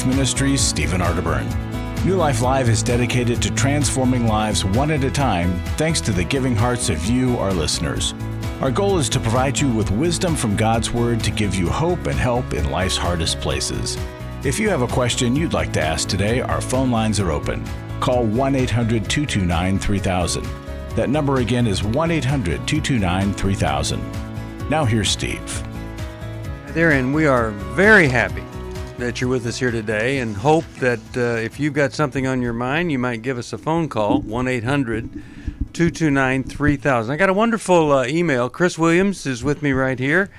Ministries, Stephen Arterburn. New Life Live is dedicated to transforming lives one at a time, thanks to the giving hearts of you, our listeners. Our goal is to provide you with wisdom from God's Word to give you hope and help in life's hardest places. If you have a question you'd like to ask today, our phone lines are open. Call 1-800-229-3000. That number again is 1-800-229-3000. Now here's Steve. Hi there, and we are very happy that you're with us here today and hope that if you've got something on your mind, you might give us a phone call, 1-800-229-3000. I got a wonderful email. Chris Williams is with me right here.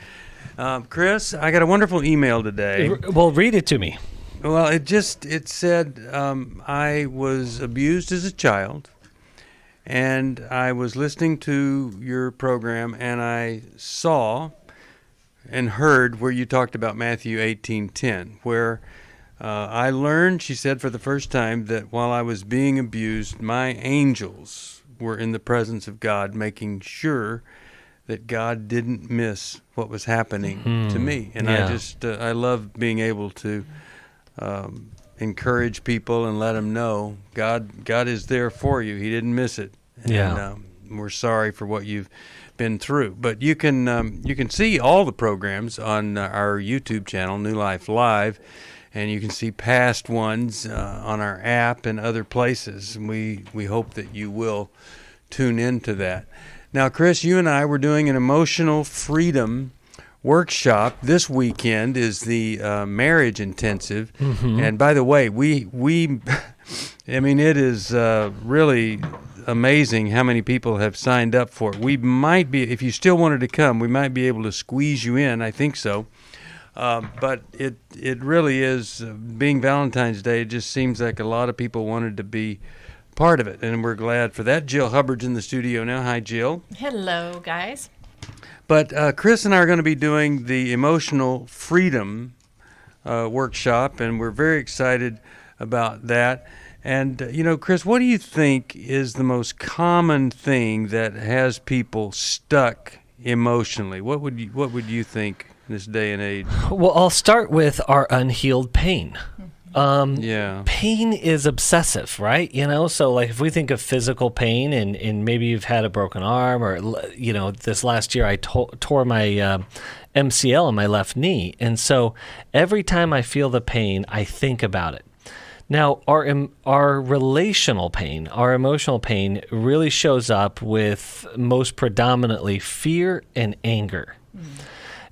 Chris, I got a wonderful email today. Well, read it to me. Well, it said I was abused as a child, and I was listening to your program, and I saw and heard where you talked about Matthew 18:10, where I learned, she said, for the first time that while I was being abused, my angels were in the presence of God, making sure that God didn't miss what was happening to me. And I love being able to encourage people and let them know God is there for you. He didn't miss it. And we're sorry for what you've been through. But you can see all the programs on our YouTube channel, New Life Live, and you can see past ones on our app and other places. And we hope that you will tune into that. Now, Chris, you and I were doing an emotional freedom workshop. This weekend is the marriage intensive. Mm-hmm. And by the way, we I mean, it is really amazing how many people have signed up for it. We might be, if you still wanted to come, we might be able to squeeze you in. I think so. But it really is, being Valentine's Day, it just seems like a lot of people wanted to be part of it, and we're glad for that. Jill Hubbard's in the studio now. Hi, Jill. Hello, guys. But Chris and I are going to be doing the emotional freedom workshop, and we're very excited about that. And, Chris, what do you think is the most common thing that has people stuck emotionally? What would you think in this day and age? Well, I'll start with our unhealed pain. Pain is obsessive, right? So like if we think of physical pain and maybe you've had a broken arm or, this last year I tore my MCL in my left knee. And so every time I feel the pain, I think about it. Now, our relational pain, our emotional pain really shows up with most predominantly fear and anger.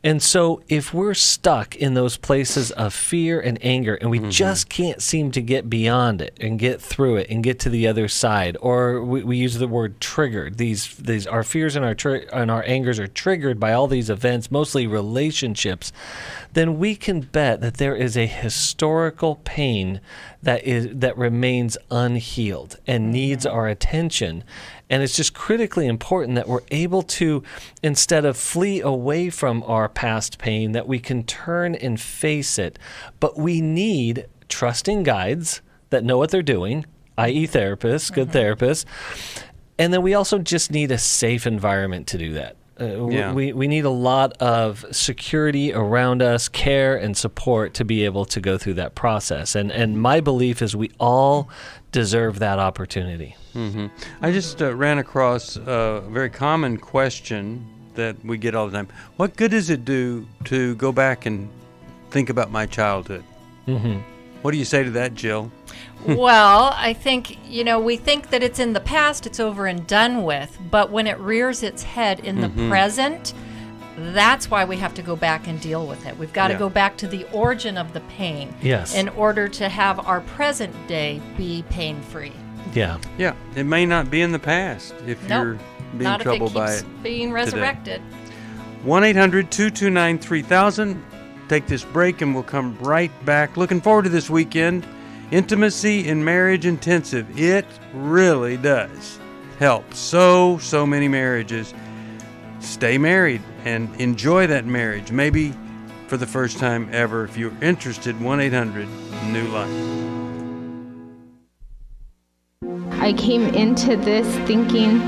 And so if we're stuck in those places of fear and anger and we just can't seem to get beyond it and get through it and get to the other side, or we use the word triggered, these our fears and our angers are triggered by all these events, mostly relationships, then we can bet that there is a historical pain that remains unhealed and needs our attention. And it's just critically important that we're able to, instead of flee away from our past pain, that we can turn and face it. But we need trusting guides that know what they're doing, i.e. therapists, good therapists. And then we also just need a safe environment to do that. We need a lot of security around us, care and support to be able to go through that process. And my belief is we all deserve that opportunity. Mm-hmm. I just ran across a very common question that we get all the time. What good does it do to go back and think about my childhood? Mm-hmm. What do you say to that, Jill? Well, I think, we think that it's in the past, it's over and done with, but when it rears its head in the present, that's why we have to go back and deal with it. We've got to go back to the origin of the pain in order to have our present day be pain-free. Yeah. It may not be in the past if you're being troubled by it. Being resurrected. 1-800-229-3000. Take this break and we'll come right back. Looking forward to this weekend. Intimacy in Marriage Intensive. It really does help so many marriages stay married and enjoy that marriage. Maybe for the first time ever. If you're interested, 1-800-NEW-LIFE. I came into this thinking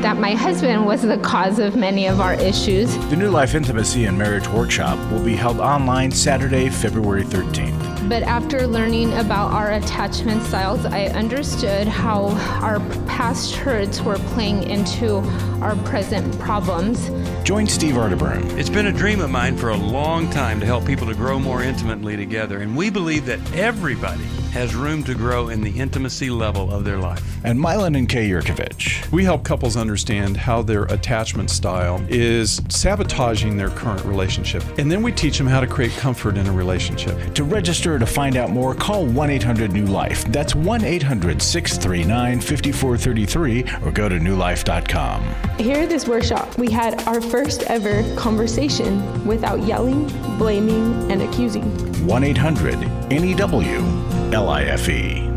that my husband was the cause of many of our issues. The New Life Intimacy and Marriage Workshop will be held online Saturday, February 13th. But after learning about our attachment styles, I understood how our past hurts were playing into our present problems. Join Steve Arterburn. It's been a dream of mine for a long time to help people to grow more intimately together, and we believe that everybody has room to grow in the intimacy level of their life. And Milan and Kay Yurkovich. We help couples understand how their attachment style is sabotaging their current relationship, and then we teach them how to create comfort in a relationship. To register or to find out more, call 1-800-NEW-LIFE. That's 1-800-639-5433 or go to newlife.com. Here at this workshop, we had our first ever conversation without yelling, blaming, and accusing. 1-800-NEW-LIFE.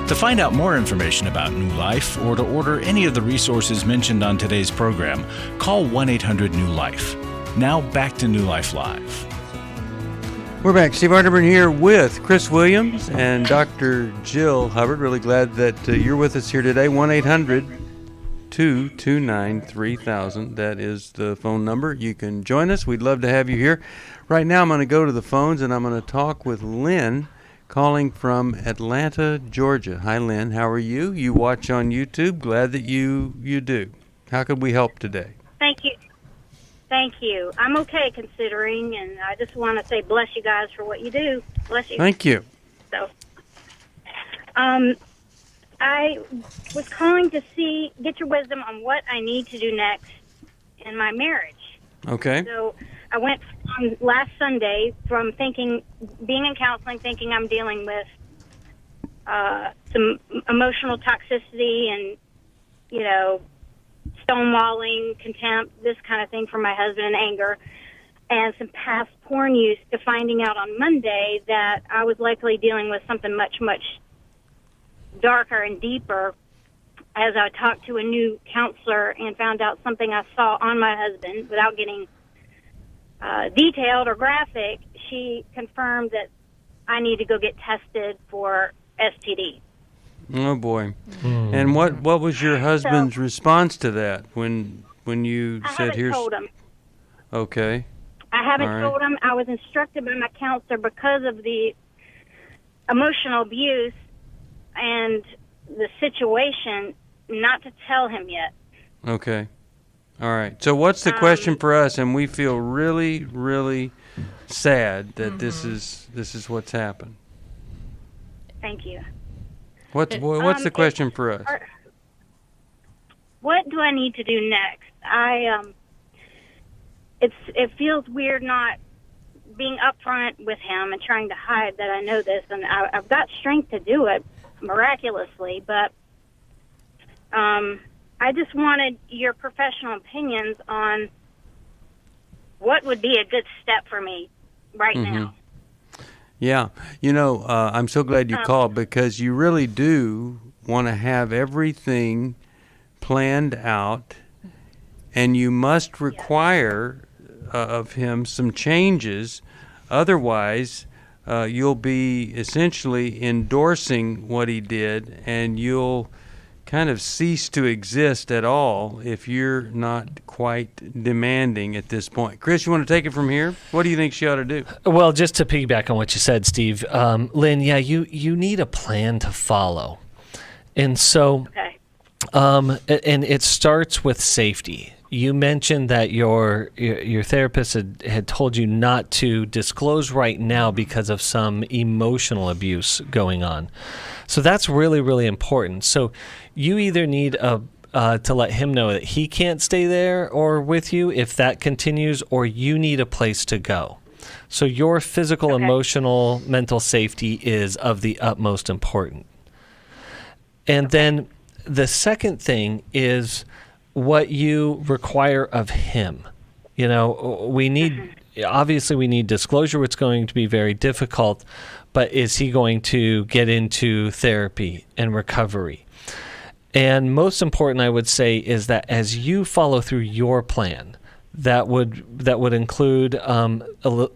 To find out more information about New Life or to order any of the resources mentioned on today's program, call 1-800-NEW-LIFE. Now back to New Life Live. We're back. Steve Arterburn here with Chris Williams and Dr. Jill Hubbard. Really glad that you're with us here today. 1-800-229-3000. That is the phone number. You can join us. We'd love to have you here. Right now I'm going to go to the phones and I'm going to talk with Lynn, calling from Atlanta, Georgia. Hi, Lynn. How are you? You watch on YouTube. Glad that you do. How could we help today? Thank you. Thank you. I'm okay considering, and I just want to say bless you guys for what you do. Bless you. Thank you. So, I was calling to get your wisdom on what I need to do next in my marriage. Okay. So I went on last Sunday from being in counseling, thinking I'm dealing with some emotional toxicity and, stonewalling, contempt, this kind of thing from my husband, and anger, and some past porn use, to finding out on Monday that I was likely dealing with something much, much darker and deeper as I talked to a new counselor and found out something I saw on my husband without getting detailed or graphic. She confirmed that I need to go get tested for STD. Oh boy! And what was your husband's response to that when you said, "Here's"? I haven't told him. Okay. I haven't told him. I was instructed by my counselor because of the emotional abuse and the situation not to tell him yet. Okay. All right. So what's the question for us? And we feel really, really sad that this is what's happened. Thank you. What's the question for us? What do I need to do next? It feels weird not being upfront with him and trying to hide that I know this, and I've got strength to do it miraculously, but I just wanted your professional opinions on what would be a good step for me right now. Yeah. I'm so glad you called, because you really do want to have everything planned out, and you must require of him some changes. Otherwise, you'll be essentially endorsing what he did, and you'll kind of cease to exist at all if you're not quite demanding at this point. Chris, you want to take it from here? What do you think she ought to do? Well, just to piggyback on what you said, Steve, Lynn, you need a plan to follow. And so, and it starts with safety. You mentioned that your therapist had told you not to disclose right now because of some emotional abuse going on. So that's really, really important. So you either need to let him know that he can't stay there or with you if that continues, or you need a place to go. So your physical, emotional, mental safety is of the utmost importance. And then the second thing is what you require of him. We need disclosure, which is going to be very difficult, but is he going to get into therapy and recovery? And most important, I would say, is that as you follow through your plan, that would include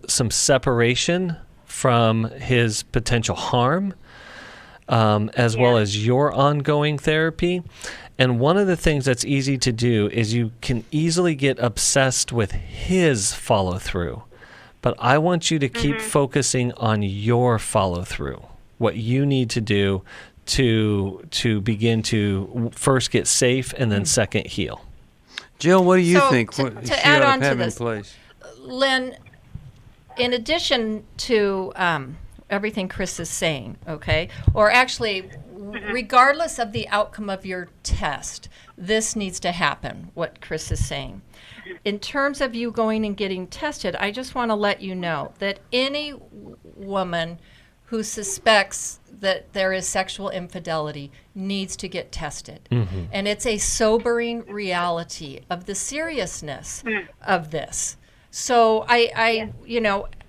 some separation from his potential harm, as well as your ongoing therapy. And one of the things that's easy to do is you can easily get obsessed with his follow-through. But I want you to keep focusing on your follow-through, what you need to do to begin to first get safe and then second heal. Jill, what do you think? To add on to this, Lynn, in addition to everything Chris is saying, okay, or actually, regardless of the outcome of your test, this needs to happen, what Chris is saying. In terms of you going and getting tested, I just want to let you know that any woman who suspects that there is sexual infidelity needs to get tested. And it's a sobering reality of the seriousness of this. So I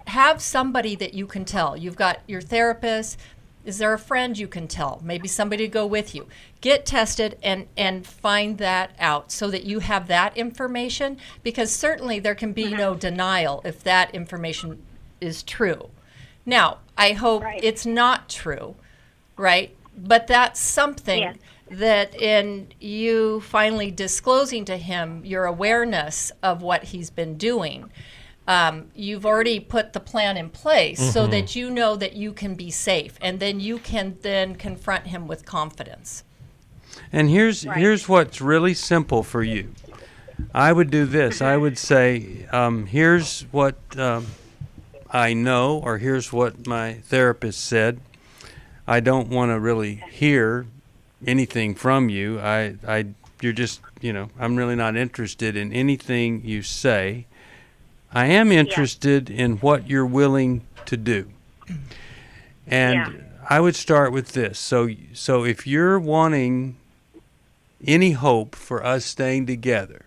have somebody that you can tell. You've got your therapist. Is there a friend you can tell? Maybe somebody to go with you. Get tested and find that out so that you have that information, because certainly there can be no denial if that information is true. Now, I hope it's not true, right? But that's something that in you finally disclosing to him your awareness of what he's been doing, you've already put the plan in place so that you know that you can be safe, and then you can then confront him with confidence. And here's what's really simple for you. I would do this. I would say, here's what I know, or here's what my therapist said. I don't want to really hear anything from you. You're just, I'm really not interested in anything you say. I am interested in what you're willing to do. And I would start with this. So if you're wanting any hope for us staying together,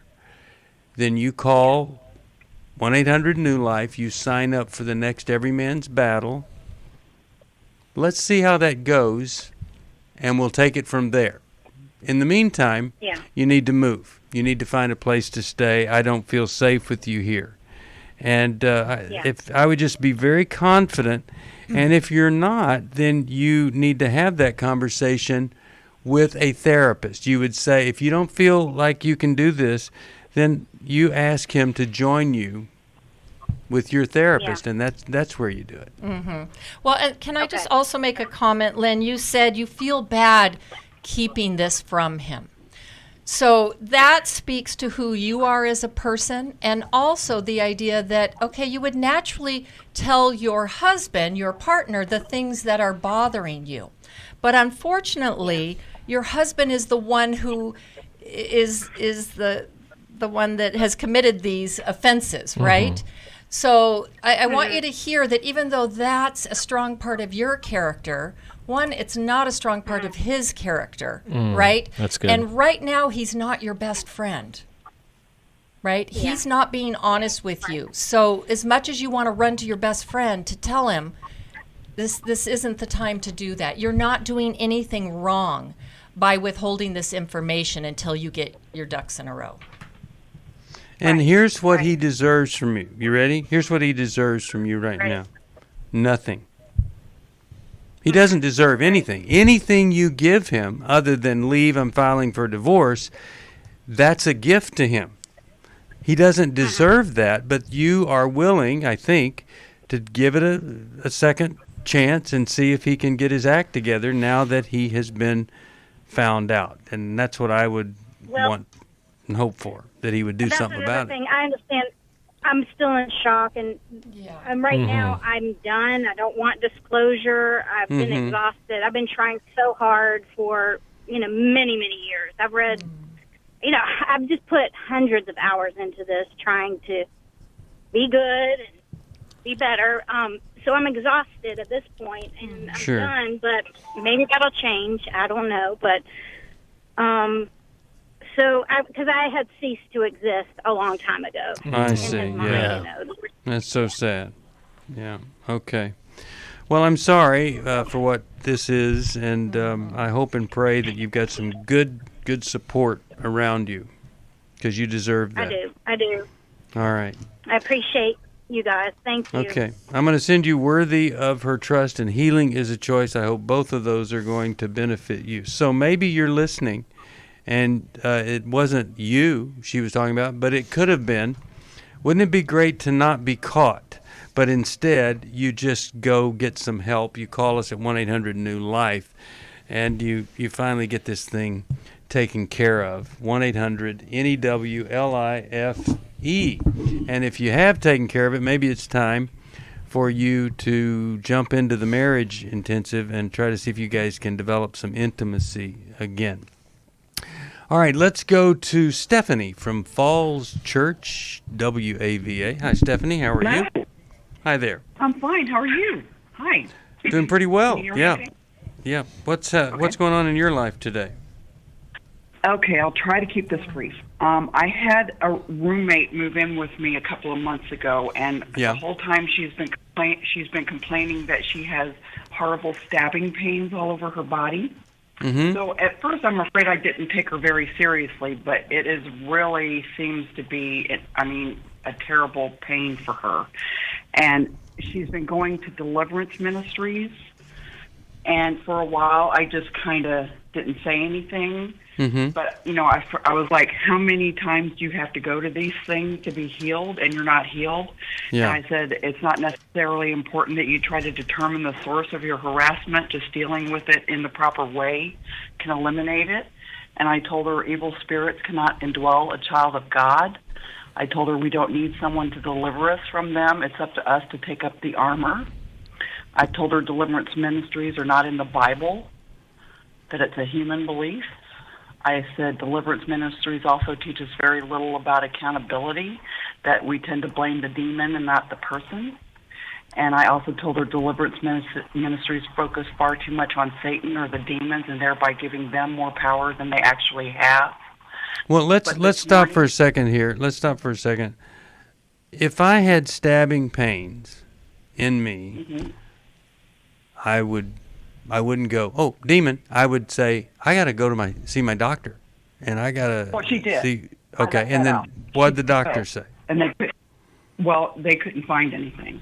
then you call 1-800-NEW-LIFE. You sign up for the next Every Man's Battle. Let's see how that goes, and we'll take it from there. In the meantime, you need to move. You need to find a place to stay. I don't feel safe with you here. And if I would just be very confident, and if you're not, then you need to have that conversation with a therapist. You would say, if you don't feel like you can do this, then you ask him to join you with your therapist, and that's where you do it. Well, and can I just also make a comment, Lynn? You said you feel bad keeping this from him. So that speaks to who you are as a person, and also the idea that, okay, you would naturally tell your husband, your partner, the things that are bothering you. But unfortunately, your husband is the one who is the one that has committed these offenses, right? So I want you to hear that even though that's a strong part of your character, one, it's not a strong part of his character, right? That's good. And right now, he's not your best friend, right? He's not being honest with you. So as much as you want to run to your best friend to tell him, this isn't the time to do that. You're not doing anything wrong by withholding this information until you get your ducks in a row. And here's what he deserves from you. You ready? Here's what he deserves from you right now. Nothing. He doesn't deserve anything. Anything you give him other than leave, I'm filing for divorce, that's a gift to him. He doesn't deserve that, but you are willing, I think, to give it a second chance and see if he can get his act together now that he has been found out. And that's what I would want and hope for, that he would do something about it. I understand. I'm still in shock, and right now I'm done. I don't want disclosure. I've been exhausted. I've been trying so hard for many, many years. I've read, I've just put hundreds of hours into this, trying to be good and be better. So I'm exhausted at this point, and I'm done. But maybe that'll change. I don't know, but So, because I had ceased to exist a long time ago. I see, That's so sad. Yeah, okay. Well, I'm sorry for what this is, and I hope and pray that you've got some good support around you, because you deserve that. I do. All right. I appreciate you guys. Thank you. Okay. I'm going to send you Worthy of Her Trust and Healing is a Choice. I hope both of those are going to benefit you. So maybe you're listening, and it wasn't you she was talking about, but it could have been. Wouldn't it be great to not be caught, but instead you just go get some help. You call us at 1-800-NEW-LIFE, and you finally get this thing taken care of. 1-800-NEWLIFE. And if you have taken care of it, maybe it's time for you to jump into the marriage intensive and try to see if you guys can develop some intimacy again. All right, let's go to Stephanie from Falls Church, WAVA. Hi, Stephanie. How are you? Hi there. I'm fine. How are you? Hi. Doing pretty well. Yeah. Okay? Yeah. What's going on in your life today? Okay, I'll try to keep this brief. I had a roommate move in with me a couple of months ago, and the whole time she's been complaining that she has horrible stabbing pains all over her body. Mm-hmm. So at first, I'm afraid I didn't take her very seriously, but it is really seems to be, a terrible pain for her. And she's been going to Deliverance Ministries, and for a while, I just kind of didn't say anything. Mm-hmm. But, I was like, how many times do you have to go to these things to be healed, and you're not healed? Yeah. And I said, it's not necessarily important that you try to determine the source of your harassment. Just dealing with it in the proper way can eliminate it. And I told her evil spirits cannot indwell a child of God. I told her we don't need someone to deliver us from them. It's up to us to take up the armor. I told her deliverance ministries are not in the Bible, that it's a human belief. I said deliverance ministries also teach us very little about accountability, that we tend to blame the demon and not the person. And I also told her deliverance ministries focus far too much on Satan or the demons, and thereby giving them more power than they actually have. Well, let's stop for a second here. Let's stop for a second. If I had stabbing pains in me, Mm-hmm. I wouldn't go, oh, demon. I would say, I got to go to see my doctor, and I got to Well, she did. see. Okay, and then what did the doctor say? And they couldn't find anything.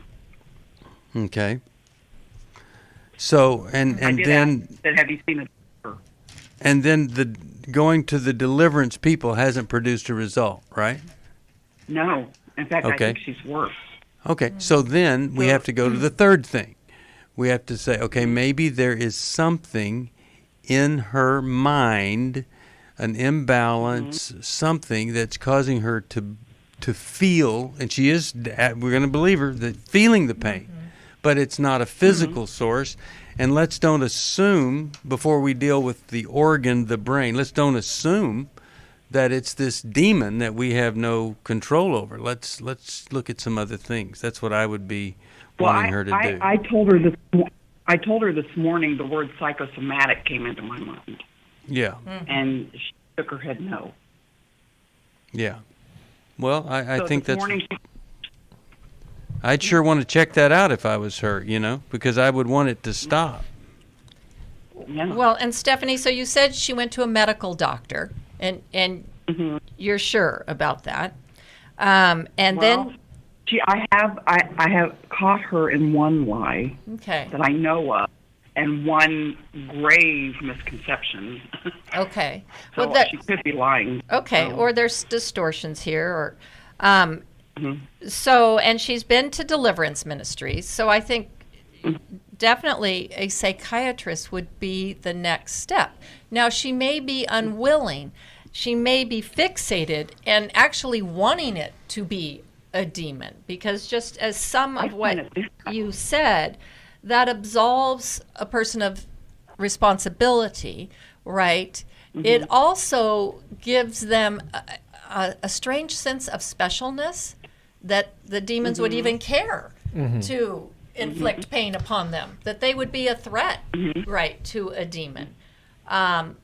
Okay. So and I did then ask, have you seen a doctor? And then going to the deliverance people hasn't produced a result, right? No. In fact, Okay. I think she's worse. Okay, so then we have to go to the third thing. We have to say, okay, maybe there is something in her mind, an imbalance, something that's causing her to feel, and she is, we're going to believe her, that feeling the pain, but it's not a physical source. And let's don't assume, before we deal with the organ, the brain, let's don't assume that it's this demon that we have no control over. Let's look at some other things. That's what I would be wanting her to do. I told her this morning the word psychosomatic came into my mind. Yeah. And she shook her head no. Yeah. Well, I So think this that's... morning I'd sure want to check that out if I was her, because I would want it to stop. Yeah. Well, and Stephanie, so you said she went to a medical doctor, and you're sure about that. Then I have caught her in one lie that I know of, and one grave misconception. Okay. So she could be lying. Okay, or there's distortions here, or so, and she's been to deliverance ministries. So I think definitely a psychiatrist would be the next step. Now, she may be unwilling. She may be fixated and actually wanting it to be a demon, because just as some of what you said, that absolves a person of responsibility, right? It also gives them a strange sense of specialness, that the demons would even care to inflict pain upon them, that they would be a threat, right, to a demon. I'm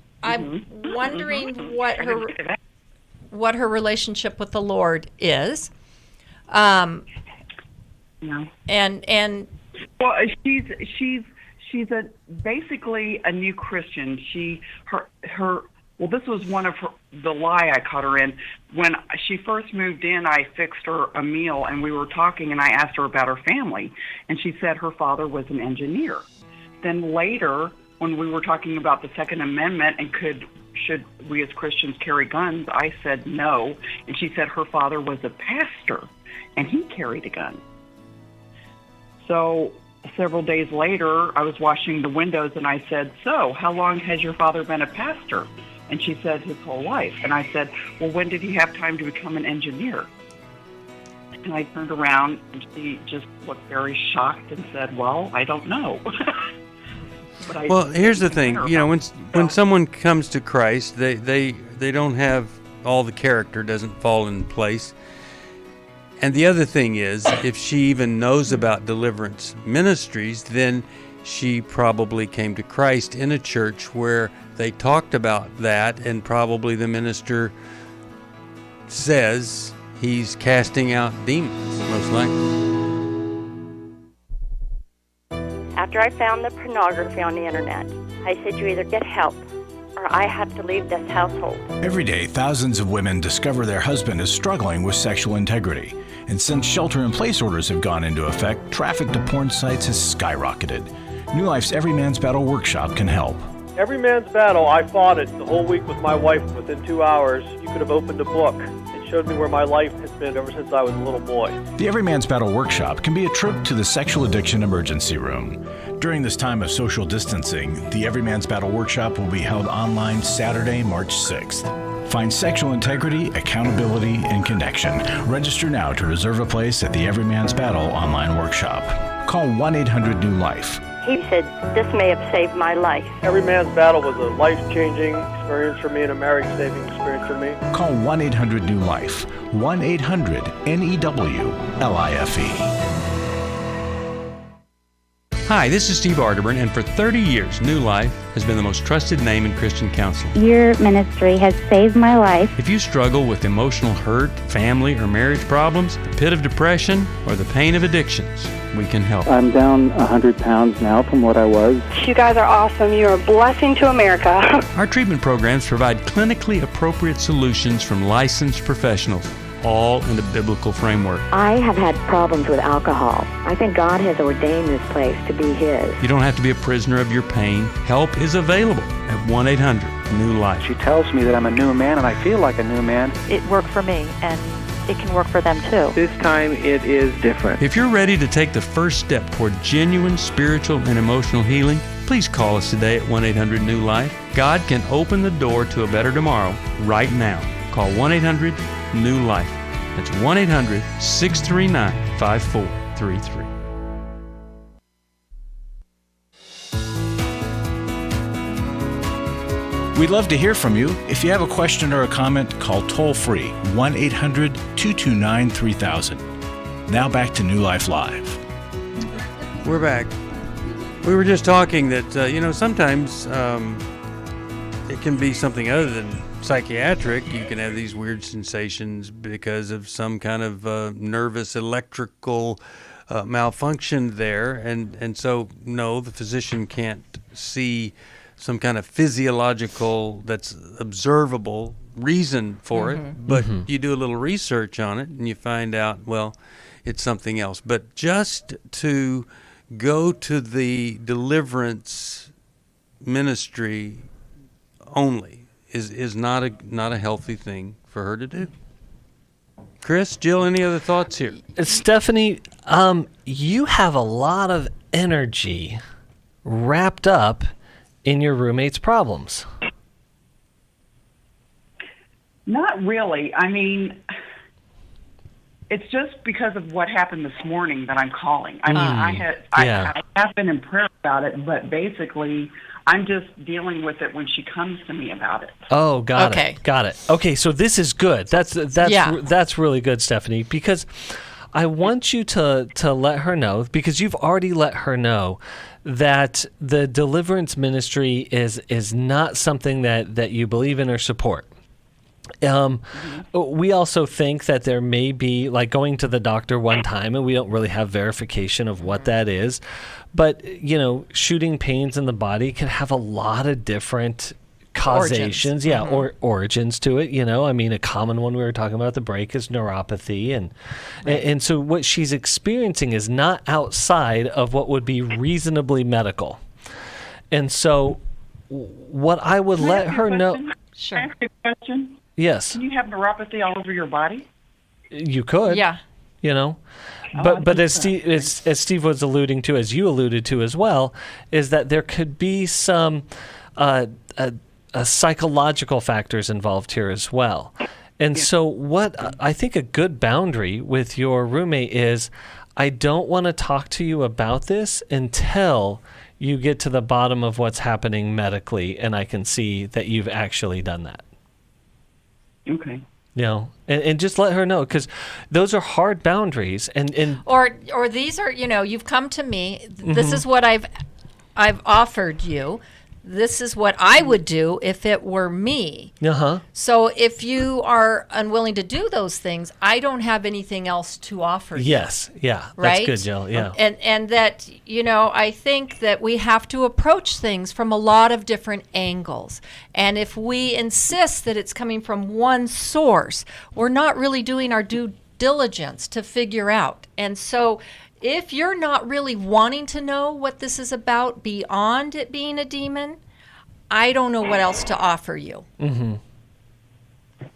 wondering what her relationship with the Lord is. And well, she's basically a new Christian. Her Well, this was one of the lie I caught her in. When she first moved in, I fixed her a meal, and we were talking, and I asked her about her family, and she said her father was an engineer. Then later, when we were talking about the Second Amendment and should we as Christians carry guns, I said no, and she said her father was a pastor, and he carried a gun. So several days later, I was washing the windows, and I said, so how long has your father been a pastor? And she said his whole life. And I said, well, when did he have time to become an engineer? And I turned around, and she just looked very shocked and said, well, I don't know. Well, here's the thing. When someone comes to Christ, they don't have all the character, doesn't fall in place. And the other thing is, if she even knows about deliverance ministries, then she probably came to Christ in a church where they talked about that, and probably the minister says he's casting out demons, most likely. After I found the pornography on the internet, I said, you either get help or I have to leave this household. Every day, thousands of women discover their husband is struggling with sexual integrity. And since shelter-in-place orders have gone into effect, traffic to porn sites has skyrocketed. New Life's Every Man's Battle workshop can help. Every Man's Battle, I fought it the whole week with my wife. Within 2 hours, you could have opened a book. It showed me where my life has been ever since I was a little boy. The Every Man's Battle workshop can be a trip to the sexual addiction emergency room. During this time of social distancing, the Every Man's Battle workshop will be held online Saturday, March 6th. Find sexual integrity, accountability, and connection. Register now to reserve a place at the Every Man's Battle online workshop. Call 1-800-NEW-LIFE. He said, this may have saved my life. Every Man's Battle was a life-changing experience for me and a marriage-saving experience for me. Call 1-800-NEW-LIFE. 1-800-NEWLIFE. Hi, this is Steve Arterburn, and for 30 years, New Life has been the most trusted name in Christian counseling. Your ministry has saved my life. If you struggle with emotional hurt, family or marriage problems, the pit of depression, or the pain of addictions, we can help. I'm down 100 pounds now from what I was. You guys are awesome. You're a blessing to America. Our treatment programs provide clinically appropriate solutions from licensed professionals, all in the biblical framework. I have had problems with alcohol. I think God has ordained this place to be His. You don't have to be a prisoner of your pain. Help is available at 1-800-NEW-LIFE. She tells me that I'm a new man, and I feel like a new man. It worked for me, and it can work for them too. This time it is different. If you're ready to take the first step toward genuine spiritual and emotional healing, please call us today at 1-800-NEW-LIFE. God can open the door to a better tomorrow right now. Call 1-800-NEW-LIFE. That's 1-800-639-5433. We'd love to hear from you. If you have a question or a comment, call toll-free 1-800-229-3000. Now back to New Life Live. We're back. We were just talking that, sometimes it can be something other than psychiatric. You can have these weird sensations because of some kind of nervous electrical malfunction there. And so, no, the physician can't see some kind of physiological, that's observable reason for it, but you do a little research on it and you find out, well, it's something else. But just to go to the deliverance ministry only is not a healthy thing for her to do. Chris, Jill, any other thoughts here? Stephanie, you have a lot of energy wrapped up in your roommate's problems. Not really. I mean, it's just because of what happened this morning that I'm calling. I mean, I have been in prayer about it, but basically I'm just dealing with it when she comes to me about it. Oh, got it. Okay, so this is good. That's really good, Stephanie, because I want you to let her know, because you've already let her know that the deliverance ministry is not something that you believe in or support. We also think that there may be, like going to the doctor one time, and we don't really have verification of what that is, but shooting pains in the body can have a lot of different causations, or origins to it. I mean, a common one we were talking about at the break is neuropathy, and so what she's experiencing is not outside of what would be reasonably medical. And so, what I would let her know. Sure. Can I ask you a question? Yes. Can you have neuropathy all over your body? You could. Yeah. But as Steve was alluding to, as you alluded to as well, is that there could be some psychological factors involved here as well. And so what I think a good boundary with your roommate is, I don't want to talk to you about this until you get to the bottom of what's happening medically and I can see that you've actually done that. Okay. And just let her know, because those are hard boundaries. Or these are, you've come to me. This is what I've offered you. This is what I would do if it were me. So if you are unwilling to do those things, I don't have anything else to offer you. Yes. Yeah. Right? That's good, Jill. Yeah. And that, I think that we have to approach things from a lot of different angles. And if we insist that it's coming from one source, we're not really doing our due diligence to figure out. And so if you're not really wanting to know what this is about beyond it being a demon, I don't know what else to offer you.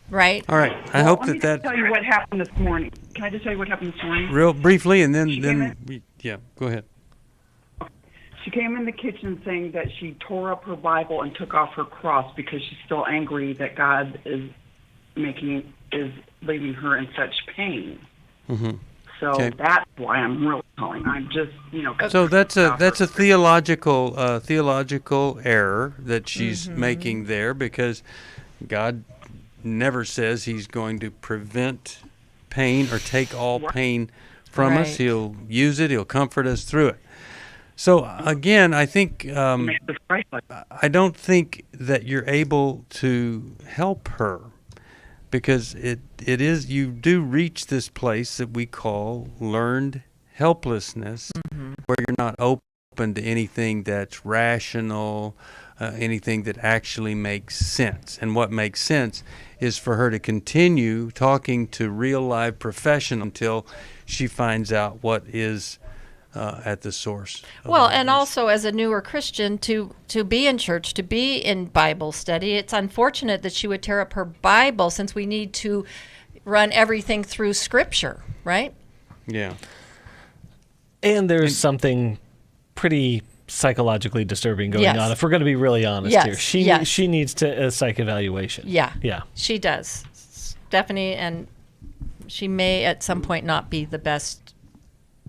Right? All right. I hope let me just tell you what happened this morning. Can I just tell you what happened this morning? Real briefly, and then go ahead. She came in the kitchen saying that she tore up her Bible and took off her cross because she's still angry that God is leaving her in such pain. So that's why I'm really calling. I'm just, So that's a theological error that she's making there, because God never says He's going to prevent pain or take all pain from us. He'll use it. He'll comfort us through it. So again, I think I don't think that you're able to help her, because it is, you do reach this place that we call learned helplessness, where you're not open to anything that's rational, anything that actually makes sense. And what makes sense is for her to continue talking to real live professionals until she finds out what is at the source. Well, and also as a newer Christian, to be in church, to be in Bible study, it's unfortunate that she would tear up her Bible, since we need to run everything through Scripture, right? Yeah. And there's something pretty psychologically disturbing going on, if we're going to be really honest here. She needs a psych evaluation. Yeah. She does. Stephanie, and she may at some point not be the best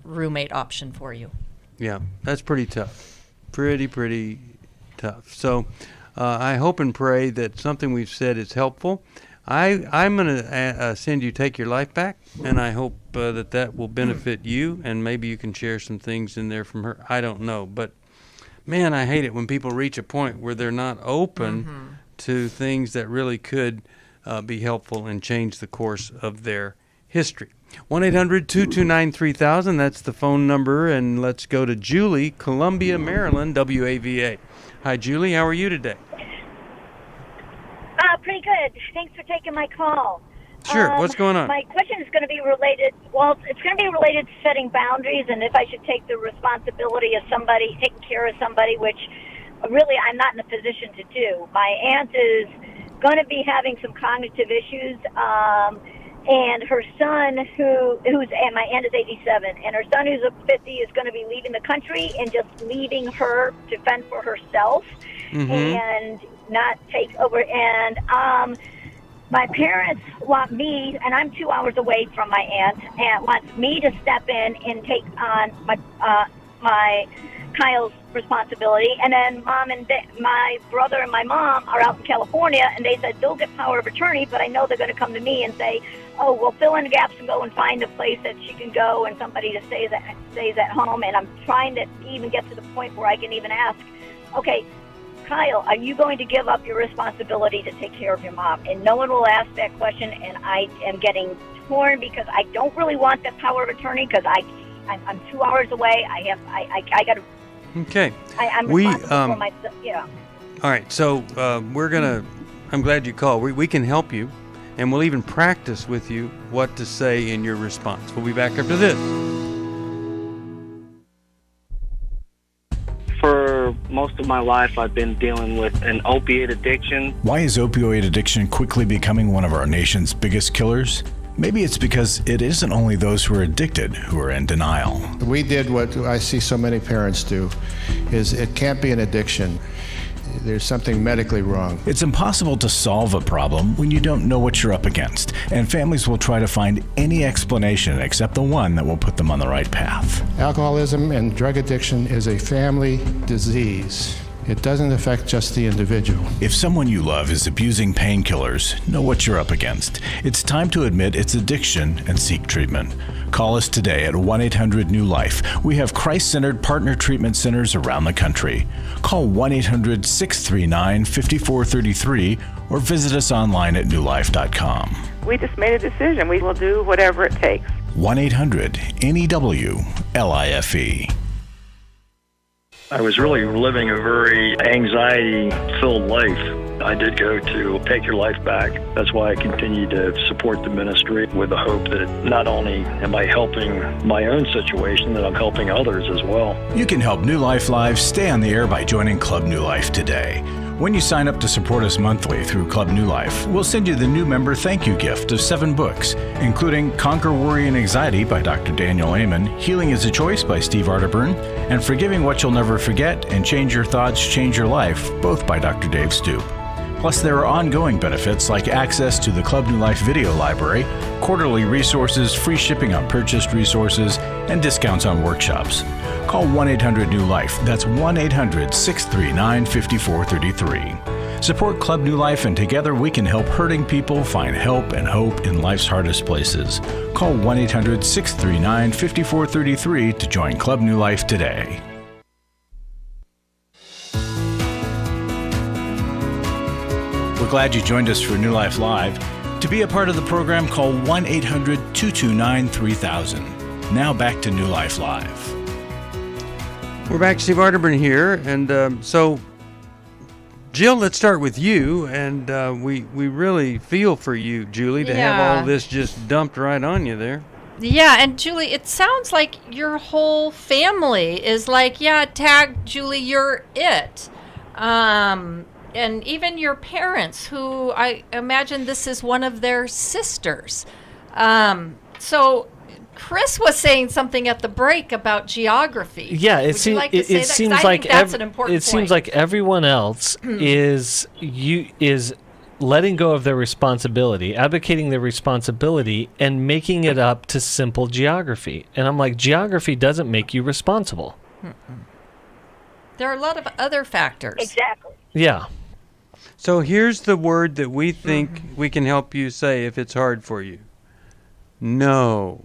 roommate option for you. Yeah, that's pretty tough. Pretty tough. So I hope and pray that something we've said is helpful. I'm going to send you Take Your Life Back, and I hope that will benefit you, and maybe you can share some things in there from her. I don't know, but man, I hate it when people reach a point where they're not open to things that really could be helpful and change the course of their history. 1-800-229-3000, that's the phone number, and let's go to Julie, Columbia, Maryland, WAVA. Hi, Julie, how are you today? Pretty good. Thanks for taking my call. Sure, what's going on? My question is going to be related, it's going to be related to setting boundaries and if I should take the responsibility of taking care of somebody, which really I'm not in a position to do. My aunt is going to be having some cognitive issues, and her son, and my aunt is 87, and her son who's 50 is going to be leaving the country and just leaving her to fend for herself and not take over. And my parents want me, and I'm 2 hours away from my aunt, and wants me to step in and take on my Kyle's responsibility. And then my brother and my mom are out in California, and they said they'll get power of attorney, but I know they're going to come to me and say, oh, we'll fill in the gaps and go and find a place that she can go and somebody that stays at home. And I'm trying to even get to the point where I can even ask, okay, Kyle, are you going to give up your responsibility to take care of your mom? And no one will ask that question, and I am getting torn because I don't really want that power of attorney because I'm 2 hours away. I got to. Okay. I'm responsible for myself. Yeah. All right, so I'm glad you called. We can help you, and we'll even practice with you what to say in your response. We'll be back after this. For most of my life, I've been dealing with an opiate addiction. Why is opioid addiction quickly becoming one of our nation's biggest killers? Maybe it's because it isn't only those who are addicted who are in denial. We did what I see so many parents do, is it can't be an addiction. There's something medically wrong. It's impossible to solve a problem when you don't know what you're up against, and families will try to find any explanation except the one that will put them on the right path. Alcoholism and drug addiction is a family disease. It doesn't affect just the individual. If someone you love is abusing painkillers, know what you're up against. It's time to admit it's addiction and seek treatment. Call us today at 1-800-NEW-LIFE. We have Christ-centered partner treatment centers around the country. Call 1-800-639-5433 or visit us online at newlife.com. We just made a decision. We will do whatever it takes. 1-800-NEW-LIFE. I was really living a very anxiety-filled life. I did go to Take Your Life Back. That's why I continue to support the ministry with the hope that not only am I helping my own situation, that I'm helping others as well. You can help New Life Live stay on the air by joining Club New Life today. When you sign up to support us monthly through Club New Life, we'll send you the new member thank you gift of 7 books, including Conquer Worry and Anxiety by Dr. Daniel Amen, Healing is a Choice by Steve Arterburn, and Forgiving What You'll Never Forget and Change Your Thoughts, Change Your Life, both by Dr. Dave Stoop. Plus, there are ongoing benefits like access to the Club New Life video library, quarterly resources, free shipping on purchased resources, and discounts on workshops. Call 1-800-NEW-LIFE. That's 1-800-639-5433. Support Club New Life, and together we can help hurting people find help and hope in life's hardest places. Call 1-800-639-5433 to join Club New Life today. We're glad you joined us for New Life Live. To be a part of the program, call 1-800-229-3000. Now back to New Life Live. We're back. Steve Arterburn here. And so, Jill, let's start with you. And we really feel for you, Julie, to have all this just dumped right on you there. Yeah, and Julie, it sounds like your whole family is like, yeah, tag Julie, you're it. And even your parents, who I imagine this is one of their sisters. So Chris was saying something at the break about geography. Yeah, it seems like that's an important point. Seems like everyone else is letting go of their responsibility, advocating their responsibility, and making it up to simple geography. And I'm like, geography doesn't make you responsible. There are a lot of other factors. Exactly. Yeah. So here's the word that we think we can help you say if it's hard for you. No.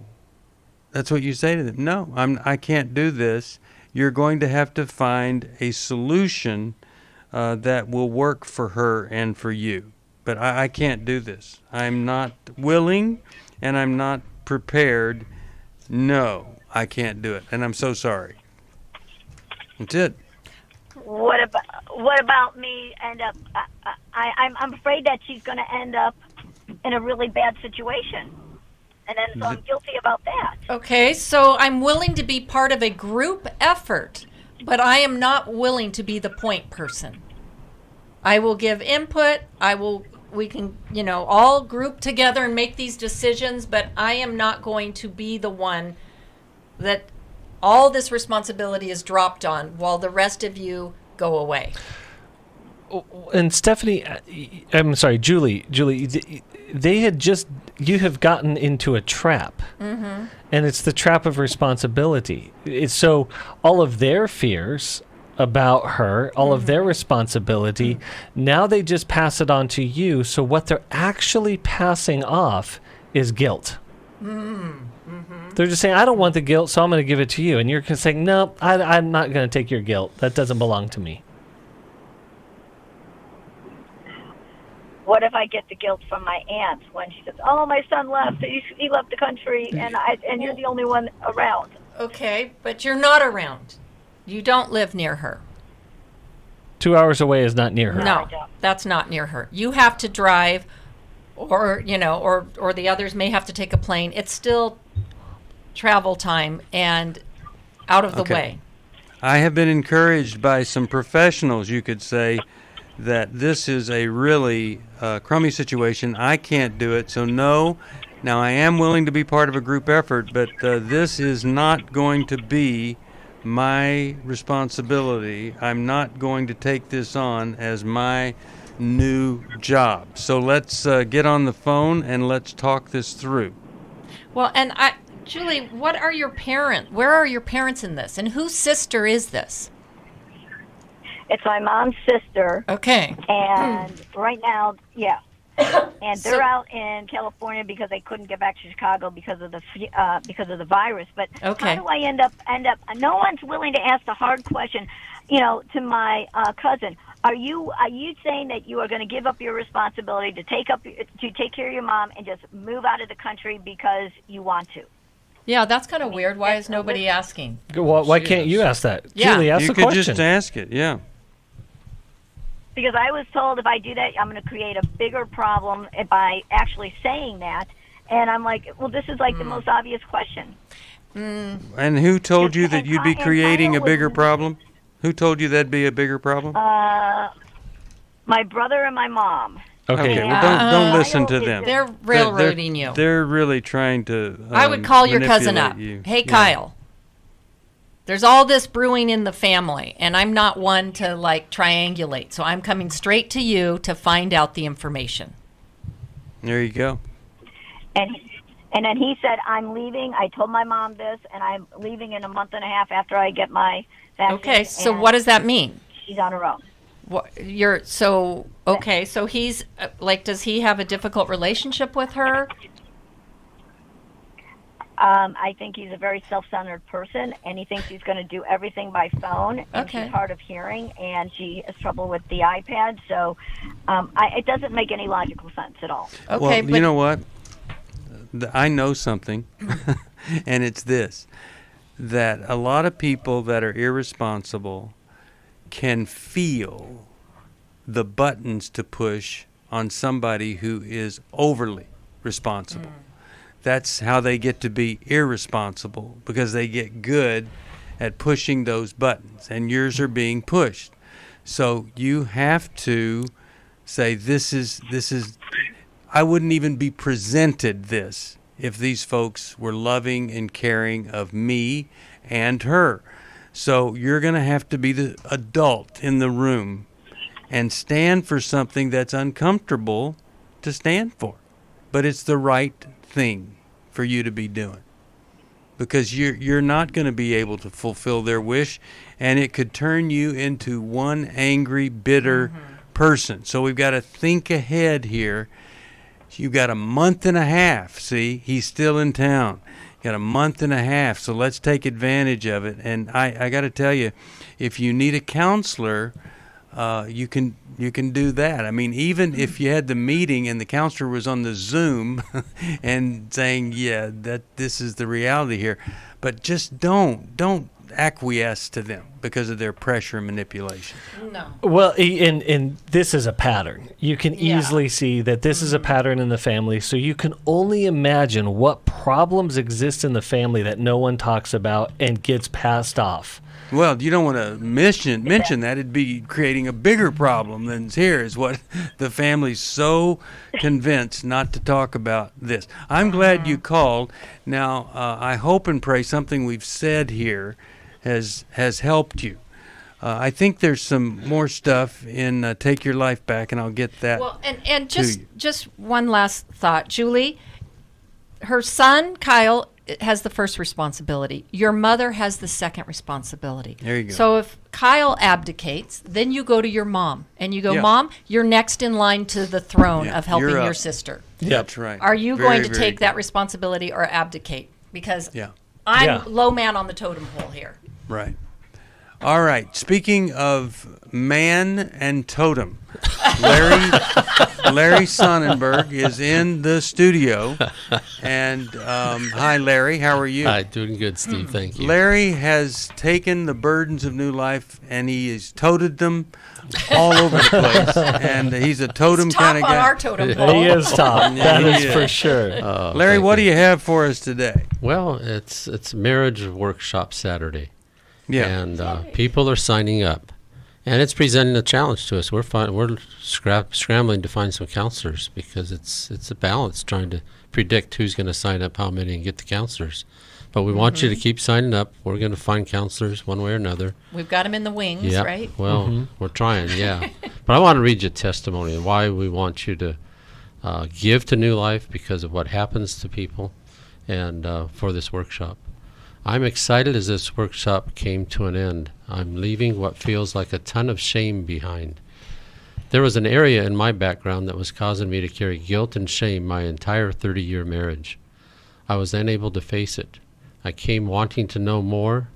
That's what you say to them. No, I can't do this. You're going to have to find a solution that will work for her and for you. But I can't do this. I'm not willing and I'm not prepared. No, I can't do it. And I'm so sorry. That's it. What about me end up? I'm afraid that she's going to end up in a really bad situation, and then so I'm guilty about that. Okay, so I'm willing to be part of a group effort, but I am not willing to be the point person. I will give input. We can, all group together and make these decisions, but I am not going to be the one that all this responsibility is dropped on while the rest of you go away. And Stephanie, I'm sorry, Julie, you have gotten into a trap. Mm-hmm. And it's the trap of responsibility. So all of their fears about her, all of their responsibility, now they just pass it on to you. So what they're actually passing off is guilt. They're just saying, I don't want the guilt, so I'm going to give it to you. And you're saying, no, I'm not going to take your guilt. That doesn't belong to me. What if I get the guilt from my aunt when she says, "Oh, my son left. He left the country, and you're the only one around." Okay, but you're not around. You don't live near her. 2 hours away is not near her. No, that's not near her. You have to drive, or the others may have to take a plane. It's still travel time and out of the way. I have been encouraged by some professionals, you could say, that this is a really crummy situation. I can't do it, so no. Now, I am willing to be part of a group effort, but this is not going to be my responsibility. I'm not going to take this on as my new job. So let's get on the phone and let's talk this through. Well, and Julie, where are your parents in this? And whose sister is this? It's my mom's sister. Okay. And right now, yeah. And they're out in California because they couldn't get back to Chicago because of the virus. But how do I end up? No one's willing to ask the hard question. To my cousin, are you saying that you are going to give up your responsibility to take care of your mom and just move out of the country because you want to? Yeah, that's kind of weird. Why is nobody asking? Well, why can't you ask that? Yeah. Julie, ask the question. You could just ask it, yeah. Because I was told if I do that, I'm going to create a bigger problem by actually saying that. And I'm like, well, this is like the most obvious question. And who told you that you'd be creating a bigger problem? Who told you that'd be a bigger problem? My brother and my mom. Okay, well, don't listen to them. They're railroading you. They're really trying to I would call your cousin up. you. Hey, Kyle. There's all this brewing in the family, and I'm not one to, triangulate. So I'm coming straight to you to find out the information. There you go. And then he said, I'm leaving. I told my mom this, and I'm leaving in a month and a half after I get my vaccine. Okay, so what does that mean? She's on her own. So he's, does he have a difficult relationship with her? I think he's a very self-centered person, and he thinks he's going to do everything by phone. And she's hard of hearing, and she has trouble with the iPad. So it doesn't make any logical sense at all. Okay, well, you know what? I know something, and it's this, that a lot of people that are irresponsible can feel the buttons to push on somebody who is overly responsible. That's how they get to be irresponsible, because they get good at pushing those buttons, and yours are being pushed. So you have to say, this is I wouldn't even be presented this if these folks were loving and caring of me and her. So you're going to have to be the adult in the room and stand for something that's uncomfortable to stand for. But it's the right thing for you to be doing, because you're not going to be able to fulfill their wish, and it could turn you into one angry, bitter person. So we've got to think ahead here. You've got a month and a half. See, he's still in town. You got a month and a half, so let's take advantage of it. And I got to tell you, if you need a counselor, you can do that. I mean, even if you had the meeting and the counselor was on the Zoom and saying, yeah, that this is the reality here, but just don't acquiesce to them because of their pressure and manipulation. No. Well, and this is a pattern. You can easily see that this is a pattern in the family, so you can only imagine what problems exist in the family that no one talks about and gets passed off. Well, you don't want to mention that. It'd be creating a bigger problem than here, is what the family's so convinced not to talk about this. I'm glad you called. Now, I hope and pray something we've said here has helped you. I think there's some more stuff in Take Your Life Back, and I'll get that. Well, and just one last thought. Julie, her son, Kyle, has the first responsibility. Your mother has the second responsibility. There you go. So if Kyle abdicates, then you go to your mom, and you go, Mom, you're next in line to the throne of helping your sister. That's right. Are you going to take that responsibility or abdicate? Because I'm low man on the totem pole here. Right. All right. Speaking of man and totem, Larry Sonnenberg is in the studio. And hi, Larry. How are you? Hi, doing good, Steve. Thank you. Larry has taken the burdens of New Life and he has toted them all over the place. And he's a totem kind of guy. Top on our totem pole. He is top. That is for sure. Larry, what do you have for us today? Well, it's Marriage Workshop Saturday. Yeah. And people are signing up. And it's presenting a challenge to us. We're scrambling to find some counselors because it's a balance trying to predict who's going to sign up, how many, and get the counselors. But we want you to keep signing up. We're going to find counselors one way or another. We've got them in the wings, right? Well, we're trying, yeah. But I want to read you a testimony of why we want you to give to New Life because of what happens to people and for this workshop. I'm excited as this workshop came to an end. I'm leaving what feels like a ton of shame behind. There was an area in my background that was causing me to carry guilt and shame my entire 30-year marriage. I was unable to face it. I came wanting to know more,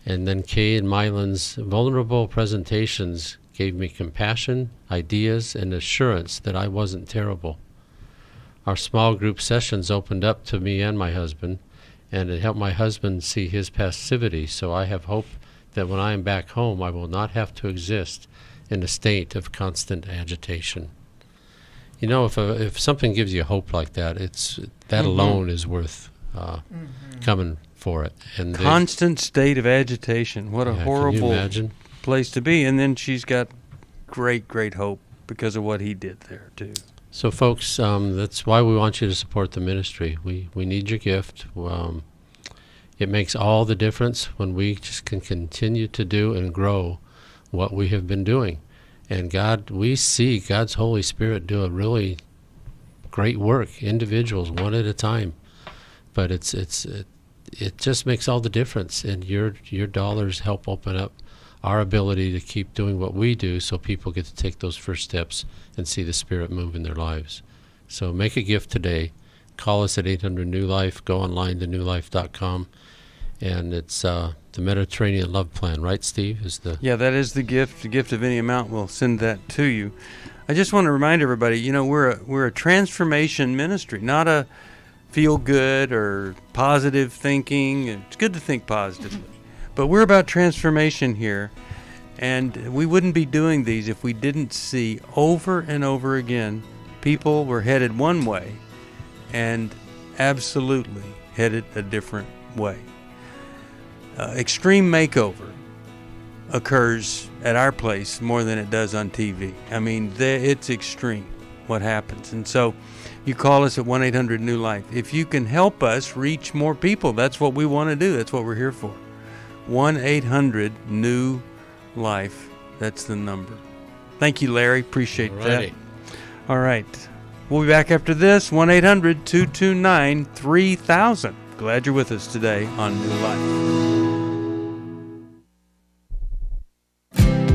and then Kay and Mylan's vulnerable presentations gave me compassion, ideas, and assurance that I wasn't terrible. Our small group sessions opened up to me and my husband, and it helped my husband see his passivity, so I have hope that when I am back home, I will not have to exist in a state of constant agitation. You know, if something gives you hope like that, that alone is worth coming for it. And constant state of agitation. What a horrible place to be. And then she's got great hope because of what he did there, too. So, folks, that's why we want you to support the ministry. We need your gift. It makes all the difference when we just can continue to do and grow what we have been doing. And we see God's Holy Spirit do a really great work, individuals, one at a time. But it just makes all the difference. And your dollars help open up our ability to keep doing what we do so people get to take those first steps and see the Spirit move in their lives. So make a gift today. Call us at 800-NEW-LIFE. Go online to newlife.com. And it's the Mediterranean Love Plan, right, Steve? Yeah, that is the gift. The gift of any amount, we'll send that to you. I just want to remind everybody, you know, we're a transformation ministry, not a feel-good or positive thinking. It's good to think positively. But we're about transformation here, and we wouldn't be doing these if we didn't see over and over again people were headed one way and absolutely headed a different way. Extreme makeover occurs at our place more than it does on TV. I mean, it's extreme what happens. And so you call us at 1-800-NEW-LIFE. If you can help us reach more people, that's what we want to do. That's what we're here for. 1-800-NEW-LIFE. That's the number. Thank you, Larry. Appreciate that. All right. We'll be back after this. 1-800-229-3000. Glad you're with us today on New Life.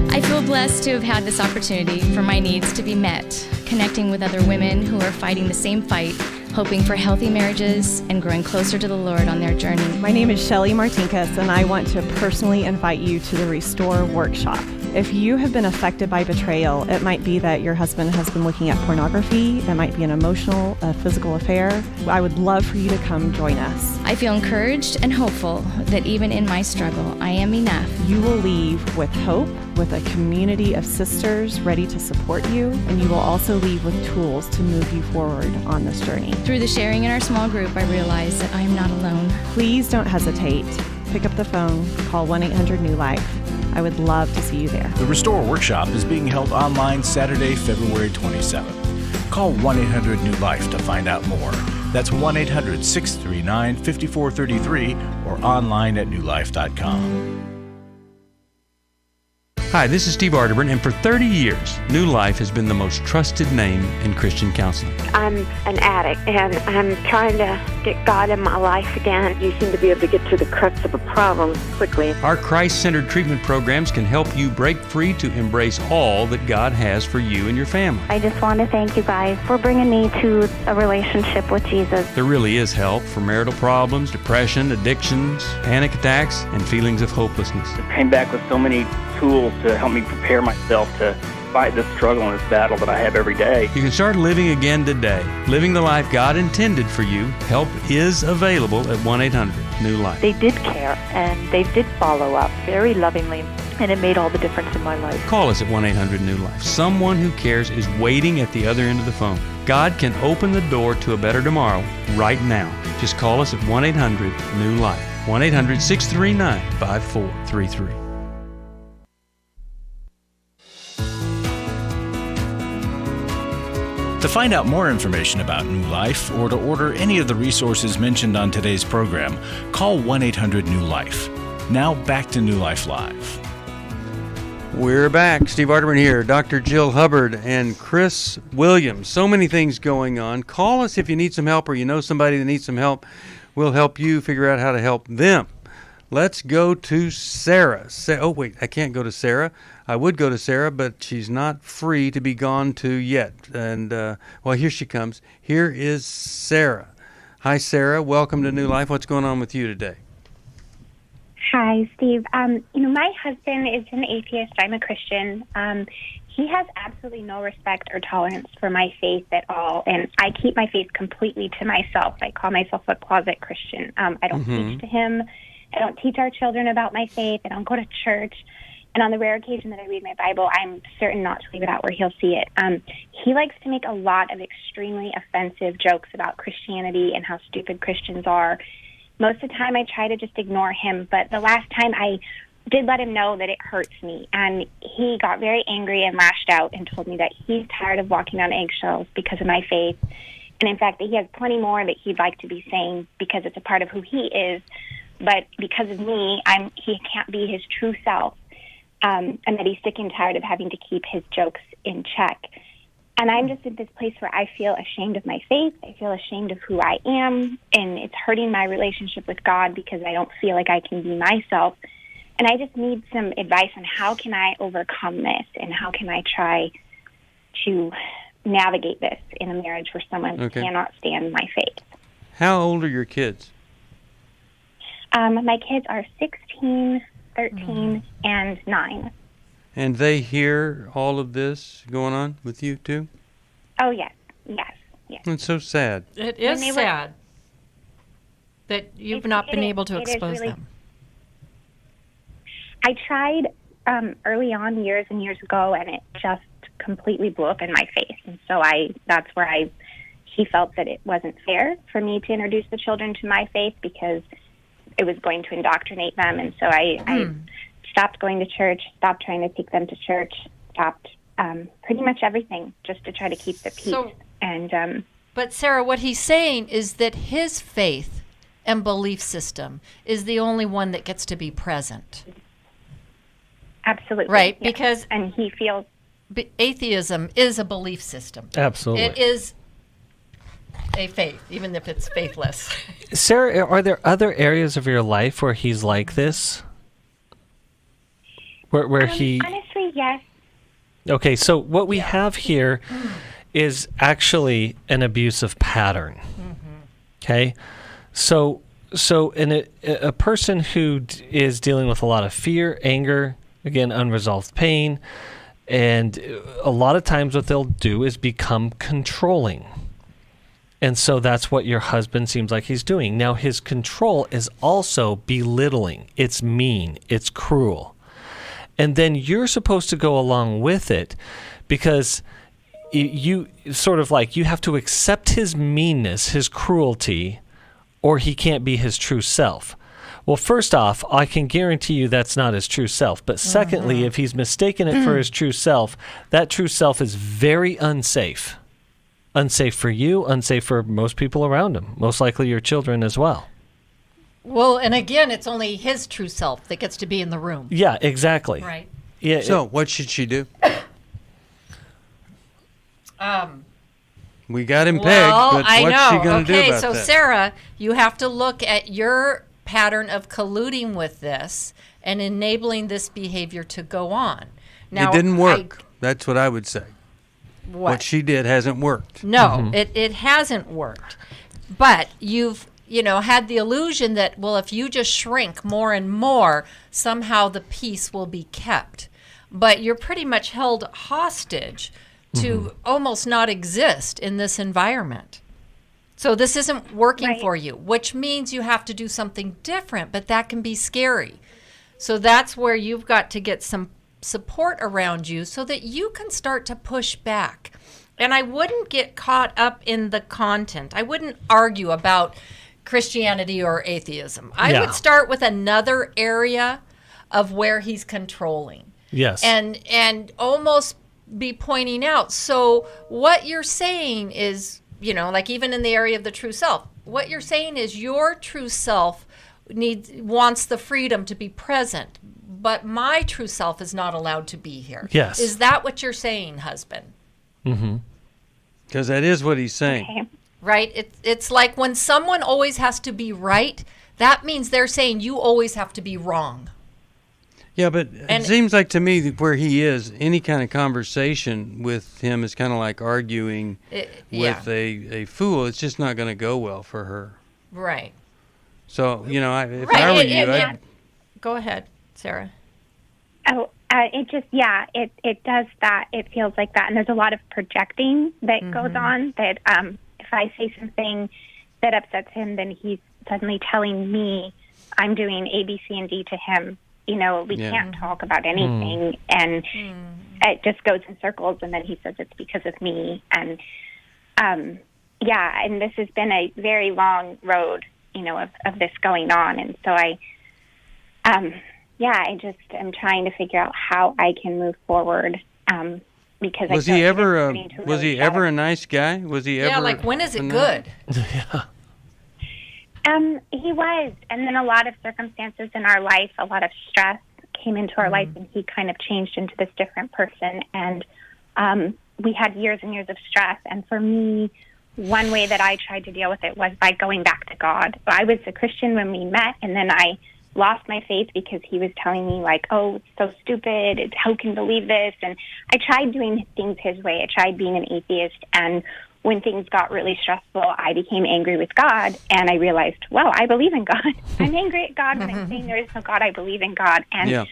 I feel blessed to have had this opportunity for my needs to be met, connecting with other women who are fighting the same fight, hoping for healthy marriages and growing closer to the Lord on their journey. My name is Shelly Martinkus, and I want to personally invite you to the Restore Workshop. If you have been affected by betrayal, it might be that your husband has been looking at pornography, it might be an emotional, physical affair. I would love for you to come join us. I feel encouraged and hopeful that even in my struggle, I am enough. You will leave with hope, with a community of sisters ready to support you, and you will also leave with tools to move you forward on this journey. Through the sharing in our small group, I realize that I am not alone. Please don't hesitate. Pick up the phone, call 1-800-NEW-LIFE. I would love to see you there. The Restore Workshop is being held online Saturday, February 27th. Call 1-800-NEW-LIFE to find out more. That's 1-800-639-5433 or online at newlife.com. Hi, this is Steve Arterburn, and for 30 years, New Life has been the most trusted name in Christian counseling. I'm an addict, and I'm trying to get God in my life again. You seem to be able to get to the crux of a problem quickly. Our Christ-centered treatment programs can help you break free to embrace all that God has for you and your family. I just want to thank you guys for bringing me to a relationship with Jesus. There really is help for marital problems, depression, addictions, panic attacks, and feelings of hopelessness. I came back with so many tools to help me prepare myself to fight this struggle and this battle that I have every day. You can start living again today, living the life God intended for you. Help is available at 1-800-NEW-LIFE. They did care, and they did follow up very lovingly, and it made all the difference in my life. Call us at 1-800-NEW-LIFE. Someone who cares is waiting at the other end of the phone. God can open the door to a better tomorrow right now. Just call us at 1-800-NEW-LIFE. 1-800-639-5433. To find out more information about New Life or to order any of the resources mentioned on today's program, call 1-800-NEW-LIFE. Now back to New Life Live. We're back. Steve Arterburn here, Dr. Jill Hubbard, and Chris Williams. So many things going on. Call us if you need some help or you know somebody that needs some help. We'll help you figure out how to help them. Let's go to Sarah. Oh, wait, I can't go to Sarah. I would go to Sarah, but she's not free to be gone to yet. And, well, here she comes. Here is Sarah. Hi, Sarah. Welcome to New Life. What's going on with you today? Hi, Steve. My husband is an atheist. I'm a Christian. He has absolutely no respect or tolerance for my faith at all, and I keep my faith completely to myself. I call myself a closet Christian. I don't teach to him. I don't teach our children about my faith. I don't go to church. And on the rare occasion that I read my Bible, I'm certain not to leave it out where he'll see it. He likes to make a lot of extremely offensive jokes about Christianity and how stupid Christians are. Most of the time I try to just ignore him, but the last time I did let him know that it hurts me, and he got very angry and lashed out and told me that he's tired of walking on eggshells because of my faith, and in fact that he has plenty more that he'd like to be saying because it's a part of who he is, but because of me, he can't be his true self, and that he's sick and tired of having to keep his jokes in check. And I'm just at this place where I feel ashamed of my faith. I feel ashamed of who I am, and it's hurting my relationship with God because I don't feel like I can be myself. And I just need some advice on how can I overcome this, and how can I try to navigate this in a marriage where someone cannot stand my faith. How old are your kids? My kids are 16, 13, and 9. And they hear all of this going on with you, too? Oh, yes. It's so sad. It is sad that you've not been able to expose them. I tried early on, years and years ago, and it just completely blew up in my face. And so that's where he felt that it wasn't fair for me to introduce the children to my faith because it was going to indoctrinate them. And so I stopped going to church, stopped trying to take them to church, stopped pretty much everything just to try to keep the peace. But Sarah, what he's saying is that his faith and belief system is the only one that gets to be present. Absolutely. Right, yes. And he feels... atheism is a belief system. Absolutely. It is a faith, even if it's faithless. Sarah, are there other areas of your life where he's like this? Where he... Honestly, yes. Okay, so what we have here is actually an abusive pattern. Okay? So a person who is dealing with a lot of fear, anger, again, unresolved pain, and a lot of times what they'll do is become controlling. And so that's what your husband seems like he's doing. Now, his control is also belittling. It's mean. It's cruel. And then you're supposed to go along with it because you sort of like you have to accept his meanness, his cruelty, or he can't be his true self. Well, first off, I can guarantee you that's not his true self. But secondly, if he's mistaken it for his true self, that true self is very unsafe. Unsafe for you, unsafe for most people around him, most likely your children as well. Well, and again, it's only his true self that gets to be in the room. Yeah, exactly. Right. Yeah. So what should she do? We got him pegged, but what's she going to do about that? Okay, so Sarah, you have to look at your pattern of colluding with this and enabling this behavior to go on. Now, it didn't work. That's what I would say. What she did hasn't worked. No, it hasn't worked. But you've had the illusion that, well, if you just shrink more and more, somehow the peace will be kept. But you're pretty much held hostage to almost not exist in this environment. So this isn't working for you, which means you have to do something different, but that can be scary. So that's where you've got to get some support around you so that you can start to push back. And I wouldn't get caught up in the content. I wouldn't argue about Christianity or atheism. I would start with another area of where he's controlling. Yes. And almost be pointing out. So what you're saying is, like even in the area of the true self, what you're saying is your true self wants the freedom to be present, but my true self is not allowed to be here. Yes. Is that what you're saying, husband? Because that is what he's saying. Okay. Right? It's like when someone always has to be right, that means they're saying you always have to be wrong. Yeah, but it seems like to me that where he is, any kind of conversation with him is kind of like arguing with a fool. It's just not going to go well for her. Right. So, if I were you, I'd... Go ahead, Sarah. Oh, it just, it does that. It feels like that. And there's a lot of projecting that goes on that if I say something that upsets him, then he's suddenly telling me I'm doing A, B, C, and D to him. We can't talk about anything, and it just goes in circles, and then he says it's because of me. And, and this has been a very long road, of this going on. And so I just am trying to figure out how I can move forward, because was he ever a nice guy? Was he ever? Yeah, like when is it good? He was, and then a lot of circumstances in our life, a lot of stress came into our life, and he kind of changed into this different person. And we had years and years of stress. And for me, one way that I tried to deal with it was by going back to God. I was a Christian when we met, and then I lost my faith because he was telling me, like, oh, it's so stupid. Who can believe this? And I tried doing things his way. I tried being an atheist, and when things got really stressful, I became angry with God, and I realized, well, I believe in God. I'm angry at God when I'm saying there is no God. I believe in God. And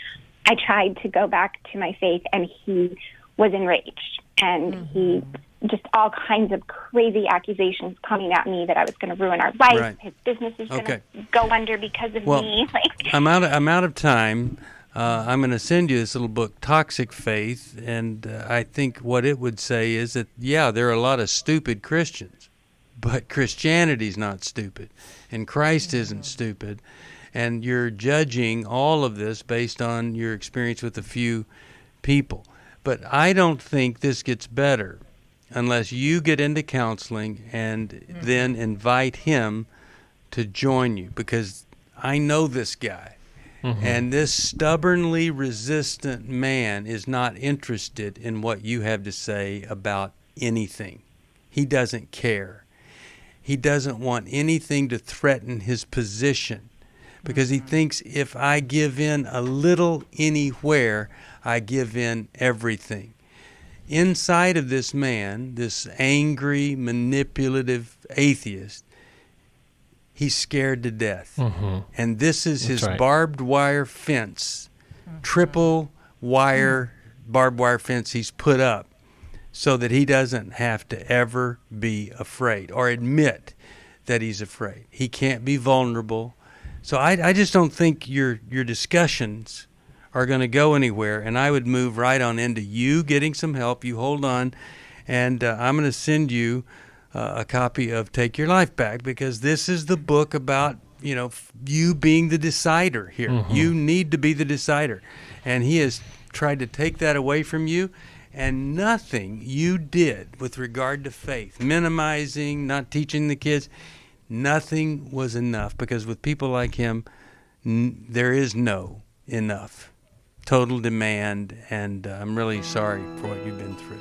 I tried to go back to my faith, and he was enraged. And he just all kinds of crazy accusations coming at me that I was going to ruin our life. Right. His business is going to go under because of me. I'm out of time. I'm going to send you this little book, Toxic Faith, and I think what it would say is that, there are a lot of stupid Christians, but Christianity's not stupid, and Christ isn't stupid, and you're judging all of this based on your experience with a few people. But I don't think this gets better unless you get into counseling and then invite him to join you, because I know this guy. And this stubbornly resistant man is not interested in what you have to say about anything. He doesn't care. He doesn't want anything to threaten his position, because he thinks if I give in a little anywhere, I give in everything. Inside of this man, this angry, manipulative atheist, he's scared to death. And this is his barbed wire fence, triple wire barbed wire fence he's put up so that he doesn't have to ever be afraid or admit that he's afraid. He can't be vulnerable. So I just don't think your discussions are going to go anywhere, and I would move right on into you getting some help. You hold on, and I'm going to send you a copy of Take Your Life Back, because this is the book about, you being the decider here. You need to be the decider. And he has tried to take that away from you, and nothing you did with regard to faith, minimizing, not teaching the kids, nothing was enough, because with people like him, there is no enough. total demand, and I'm really sorry for what you've been through.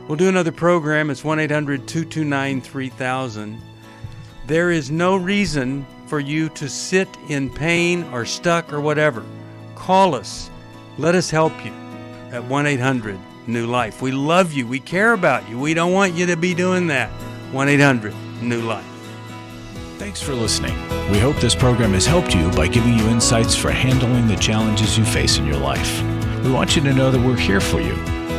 We'll do another program. It's 1-800-229-3000. There is no reason for you to sit in pain or stuck or whatever. Call us. Let us help you at 1-800-NEW-LIFE. We love you. We care about you. We don't want you to be doing that. 1-800-NEW-LIFE. Thanks for listening. We hope this program has helped you by giving you insights for handling the challenges you face in your life. We want you to know that we're here for you,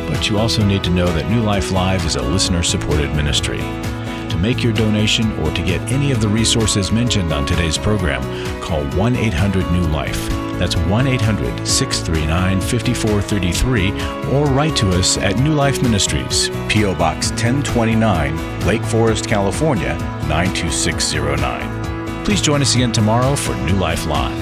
but you also need to know that New Life Live is a listener-supported ministry. To make your donation or to get any of the resources mentioned on today's program, call 1-800-NEW-LIFE. That's 1-800-639-5433, or write to us at New Life Ministries, P.O. Box 1029, Lake Forest, California, 92609. Please join us again tomorrow for New Life Live.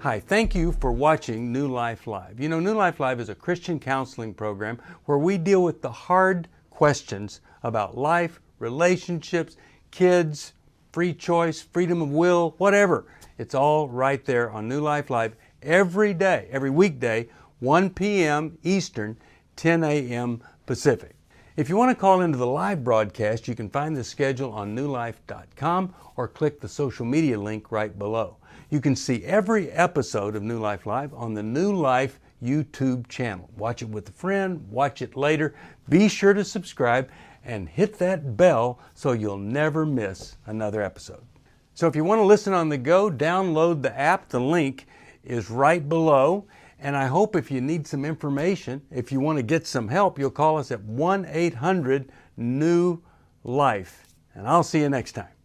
Hi, thank you for watching New Life Live. You know, New Life Live is a Christian counseling program where we deal with the hard questions about life, relationships, kids, free choice, freedom of will, whatever. It's all right there on New Life Live every day, every weekday, 1 p.m. Eastern, 10 a.m. Pacific. If you want to call into the live broadcast, you can find the schedule on newlife.com or click the social media link right below. You can see every episode of New Life Live on the New Life YouTube channel. Watch it with a friend, watch it later. Be sure to subscribe and hit that bell so you'll never miss another episode. So if you want to listen on the go, download the app. The link is right below. And I hope if you need some information, if you want to get some help, you'll call us at 1-800-NEW-LIFE. And I'll see you next time.